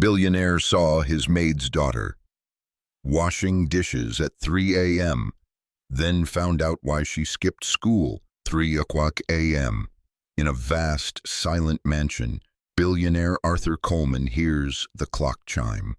Billionaire saw his maid's daughter washing dishes at 3 a.m., then found out why she skipped school 3 o'clock a.m. In a vast, silent mansion, billionaire Arthur Coleman hears the clock chime.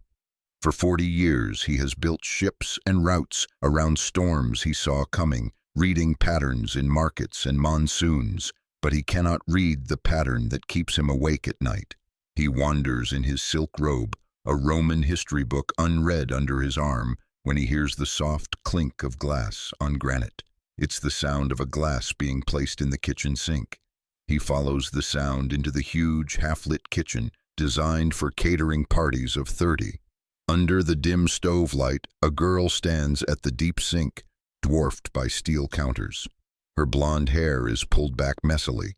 For 40 years, he has built ships and routes around storms he saw coming, reading patterns in markets and monsoons, but he cannot read the pattern that keeps him awake at night. He wanders in his silk robe, a Roman history book unread under his arm, when he hears the soft clink of glass on granite. It's the sound of a glass being placed in the kitchen sink. He follows the sound into the huge, half-lit kitchen, designed for catering parties of 30. Under the dim stove light, a girl stands at the deep sink, dwarfed by steel counters. Her blonde hair is pulled back messily.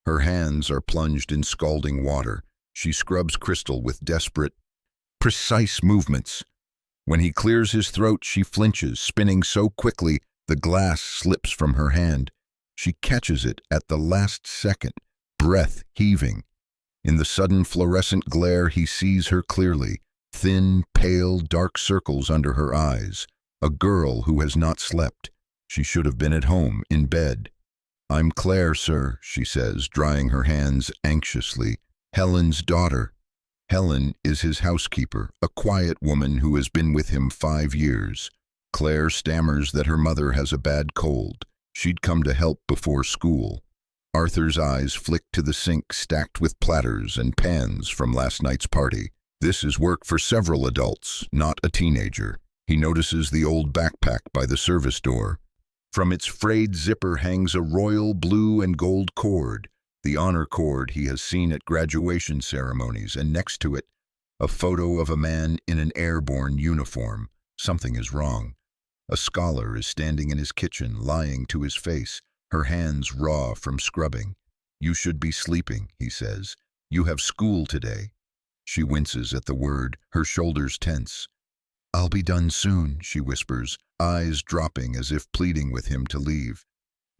Her hands are plunged in scalding water. She scrubs crystal with desperate, precise movements. When he clears his throat, she flinches, spinning so quickly the glass slips from her hand. She catches it at the last second, breath heaving. In the sudden fluorescent glare, he sees her clearly, thin, pale, dark circles under her eyes. A girl who has not slept. She should have been at home, in bed. "I'm Claire, sir," she says, drying her hands anxiously. "Helen's daughter." Helen is his housekeeper, a quiet woman who has been with him 5 years. Claire stammers that her mother has a bad cold. She'd come to help before school. Arthur's eyes flick to the sink stacked with platters and pans from last night's party. This is work for several adults, not a teenager. He notices the old backpack by the service door. From its frayed zipper hangs a royal blue and gold cord, the honor cord he has seen at graduation ceremonies, and next to it, a photo of a man in an airborne uniform. Something is wrong. A scholar is standing in his kitchen, lying to his face, her hands raw from scrubbing. "You should be sleeping," he says. "You have school today." She winces at the word, her shoulders tense. "I'll be done soon," she whispers, eyes dropping as if pleading with him to leave.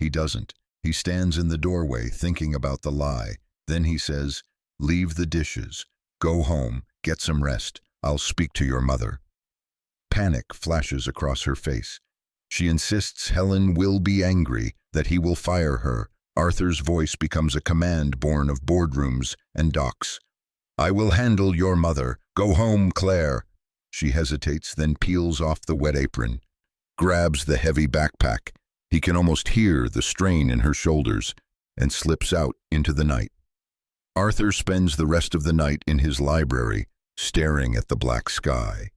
He doesn't. He stands in the doorway, thinking about the lie. Then he says, "Leave the dishes. Go home. Get some rest. I'll speak to your mother." Panic flashes across her face. She insists Helen will be angry, that he will fire her. Arthur's voice becomes a command born of boardrooms and docks. "I will handle your mother. Go home, Claire." She hesitates, then peels off the wet apron, grabs the heavy backpack. He can almost hear the strain in her shoulders, and slips out into the night. Arthur spends the rest of the night in his library, staring at the black sky.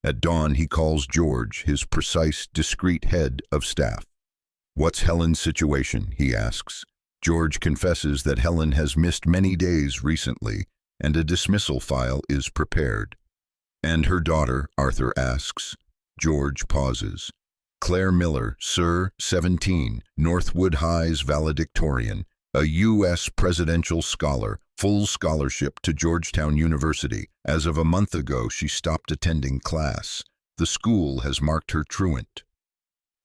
At dawn, he calls George, his precise, discreet head of staff. "What's Helen's situation?" he asks. George confesses that Helen has missed many days recently, and a dismissal file is prepared. "And her daughter?" Arthur asks. George pauses. "Claire Miller, sir, 17, Northwood High's valedictorian, a U.S. presidential scholar, full scholarship to Georgetown University. As of a month ago, she stopped attending class. The school has marked her truant."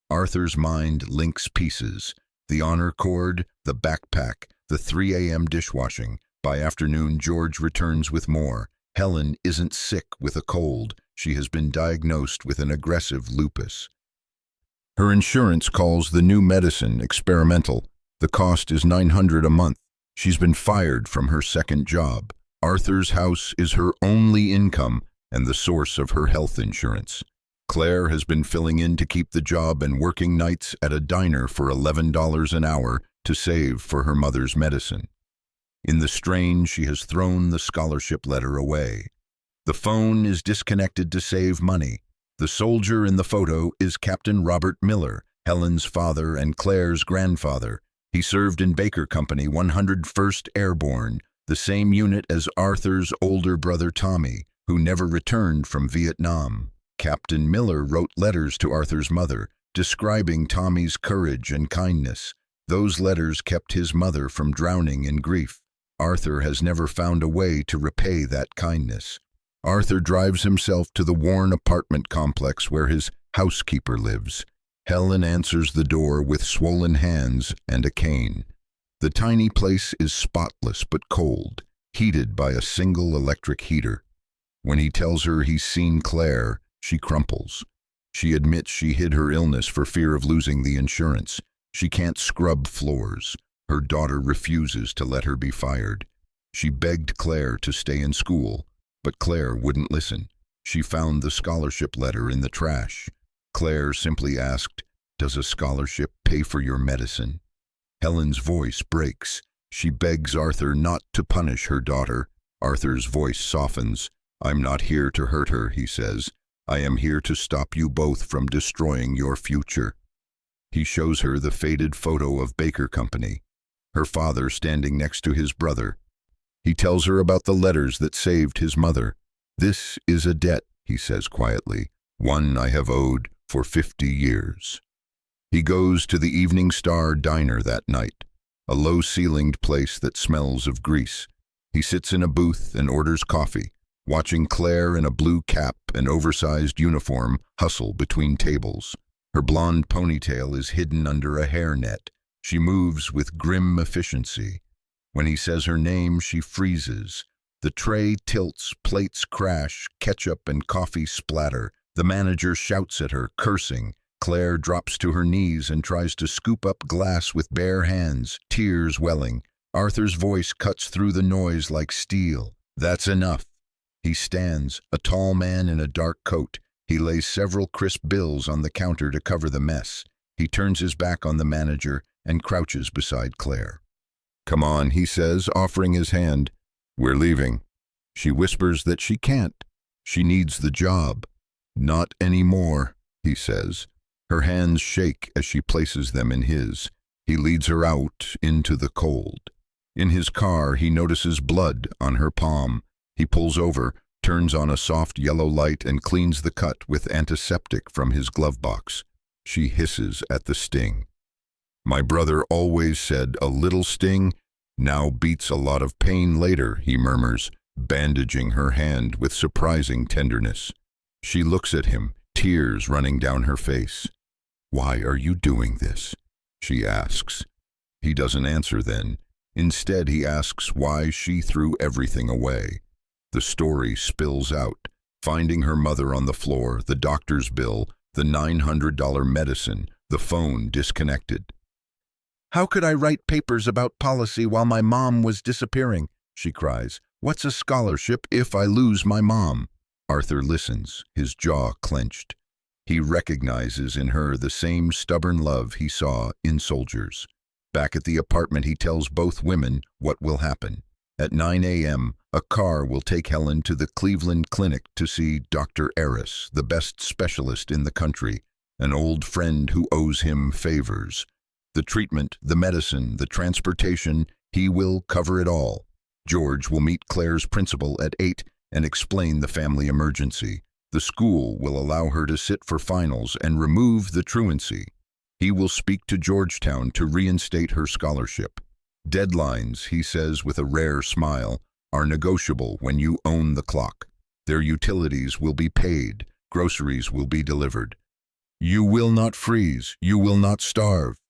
Arthur's mind links pieces. The honor cord, the backpack, the 3 a.m. dishwashing. By afternoon, George returns with more. Helen isn't sick with a cold. She has been diagnosed with an aggressive lupus. Her insurance calls the new medicine experimental. The cost is $900 a month. She's been fired from her second job. Arthur's house is her only income and the source of her health insurance. Claire has been filling in to keep the job and working nights at a diner for $11 an hour to save for her mother's medicine. In the strain, she has thrown the scholarship letter away. The phone is disconnected to save money. The soldier in the photo is Captain Robert Miller, Helen's father and Claire's grandfather. He served in Baker Company 101st Airborne, the same unit as Arthur's older brother Tommy, who never returned from Vietnam. Captain Miller wrote letters to Arthur's mother, describing Tommy's courage and kindness. Those letters kept his mother from drowning in grief. Arthur has never found a way to repay that kindness. Arthur drives himself to the worn apartment complex where his housekeeper lives. Helen answers the door with swollen hands and a cane. The tiny place is spotless but cold, heated by a single electric heater. When he tells her he's seen Claire, she crumples. She admits she hid her illness for fear of losing the insurance. She can't scrub floors. Her daughter refuses to let her be fired. She begged Claire to stay in school, but Claire wouldn't listen. She found the scholarship letter in the trash. Claire simply asked, "Does a scholarship pay for your medicine?" Helen's voice breaks. She begs Arthur not to punish her daughter. Arthur's voice softens. "I'm not here to hurt her," he says. "I am here to stop you both from destroying your future." He shows her the faded photo of Baker Company, her father standing next to his brother. He tells her about the letters that saved his mother. "This is a debt," he says quietly, "one I have owed for 50 years. He goes to the Evening Star diner that night, a low-ceilinged place that smells of grease. He sits in a booth and orders coffee, watching Claire in a blue cap and oversized uniform hustle between tables. Her blonde ponytail is hidden under a hairnet. She moves with grim efficiency. When he says her name, she freezes. The tray tilts, plates crash, ketchup and coffee splatter. The manager shouts at her, cursing. Claire drops to her knees and tries to scoop up glass with bare hands, tears welling. Arthur's voice cuts through the noise like steel. "That's enough." He stands, a tall man in a dark coat. He lays several crisp bills on the counter to cover the mess. He turns his back on the manager and crouches beside Claire. "Come on," he says, offering his hand. "We're leaving." She whispers that she can't. She needs the job. "Not anymore," he says. Her hands shake as she places them in his. He leads her out into the cold. In his car, he notices blood on her palm. He pulls over, turns on a soft yellow light and cleans the cut with antiseptic from his glove box. She hisses at the sting. "My brother always said a little sting now beats a lot of pain later," he murmurs, bandaging her hand with surprising tenderness. She looks at him, tears running down her face. "Why are you doing this?" she asks. He doesn't answer then. Instead, he asks why she threw everything away. The story spills out, finding her mother on the floor, the doctor's bill, the $900 medicine, the phone disconnected. "How could I write papers about policy while my mom was disappearing?" she cries. "What's a scholarship if I lose my mom?" Arthur listens, his jaw clenched. He recognizes in her the same stubborn love he saw in soldiers. Back at the apartment, he tells both women what will happen. At 9 a.m., a car will take Helen to the Cleveland Clinic to see Dr. Eris, the best specialist in the country, an old friend who owes him favors. The treatment, the medicine, the transportation, he will cover it all. George will meet Claire's principal at 8 and explain the family emergency. The school will allow her to sit for finals and remove the truancy. He will speak to Georgetown to reinstate her scholarship. Deadlines, he says with a rare smile, are negotiable when you own the clock. Their utilities will be paid. Groceries will be delivered. You will not freeze. You will not starve.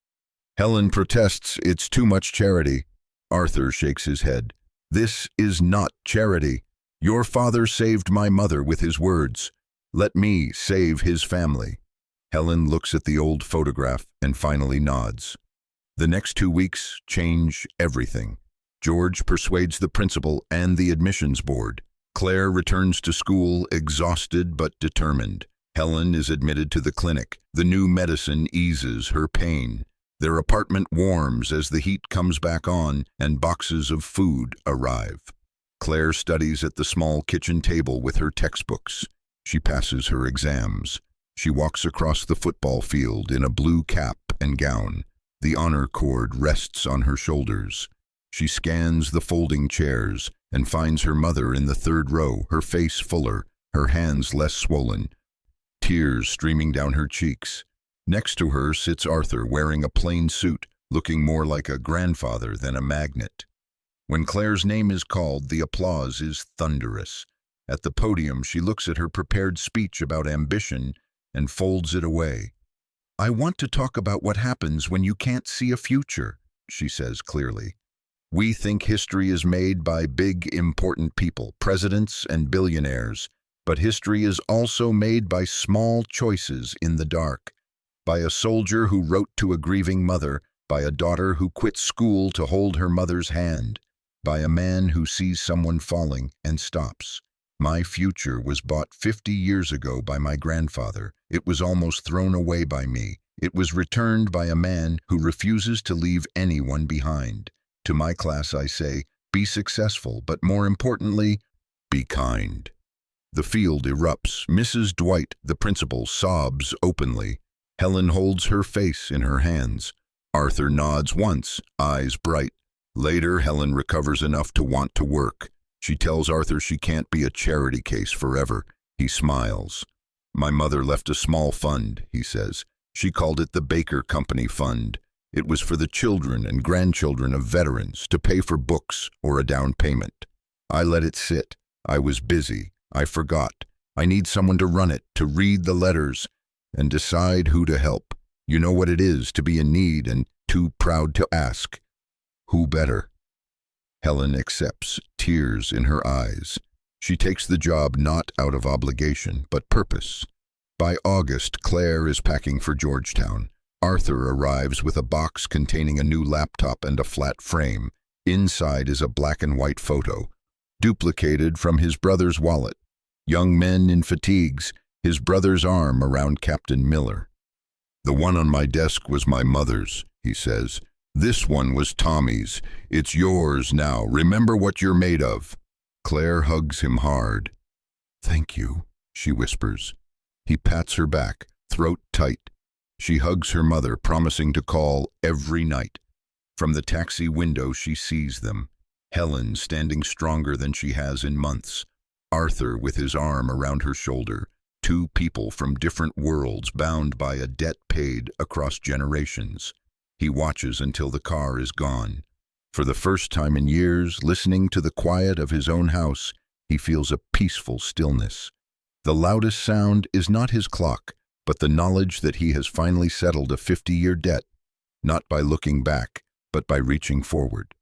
Helen protests, "It's too much charity." Arthur shakes his head. "This is not charity. Your father saved my mother with his words. Let me save his family." Helen looks at the old photograph and finally nods. The next 2 weeks change everything. George persuades the principal and the admissions board. Claire returns to school exhausted but determined. Helen is admitted to the clinic. The new medicine eases her pain. Their apartment warms as the heat comes back on and boxes of food arrive. Claire studies at the small kitchen table with her textbooks. She passes her exams. She walks across the football field in a blue cap and gown. The honor cord rests on her shoulders. She scans the folding chairs and finds her mother in the third row, her face fuller, her hands less swollen, tears streaming down her cheeks. Next to her sits Arthur wearing a plain suit, looking more like a grandfather than a magnate. When Claire's name is called, the applause is thunderous. At the podium, she looks at her prepared speech about ambition and folds it away. "I want to talk about what happens when you can't see a future," she says clearly. We think history is made by big, important people, presidents and billionaires, but history is also made by small choices in the dark, by a soldier who wrote to a grieving mother, by a daughter who quit school to hold her mother's hand, by a man who sees someone falling and stops. My future was bought 50 years ago by my grandfather. It was almost thrown away by me. It was returned by a man who refuses to leave anyone behind. To my class I say, be successful, but more importantly, be kind. The field erupts. Mrs. Dwight, the principal, sobs openly. Helen holds her face in her hands. Arthur nods once, eyes bright. Later, Helen recovers enough to want to work. She tells Arthur she can't be a charity case forever. He smiles. My mother left a small fund, he says. She called it the Baker Company Fund. It was for the children and grandchildren of veterans to pay for books or a down payment. I let it sit. I was busy. I forgot. I need someone to run it, to read the letters, and decide who to help. You know what it is to be in need and too proud to ask. Who better? Helen accepts, tears in her eyes. She takes the job not out of obligation, but purpose. By August, Claire is packing for Georgetown. Arthur arrives with a box containing a new laptop and a flat frame. Inside is a black and white photo, duplicated from his brother's wallet. Young men in fatigues, his brother's arm around Captain Miller. The one on my desk was my mother's, he says. This one was Tommy's. It's yours now. Remember what you're made of. Claire hugs him hard. Thank you, she whispers. He pats her back, throat tight. She hugs her mother, promising to call every night. From the taxi window she sees them. Helen standing stronger than she has in months. Arthur with his arm around her shoulder. Two people from different worlds bound by a debt paid across generations. He watches until the car is gone. For the first time in years, listening to the quiet of his own house, he feels a peaceful stillness. The loudest sound is not his clock, but the knowledge that he has finally settled a 50-year debt, not by looking back, but by reaching forward.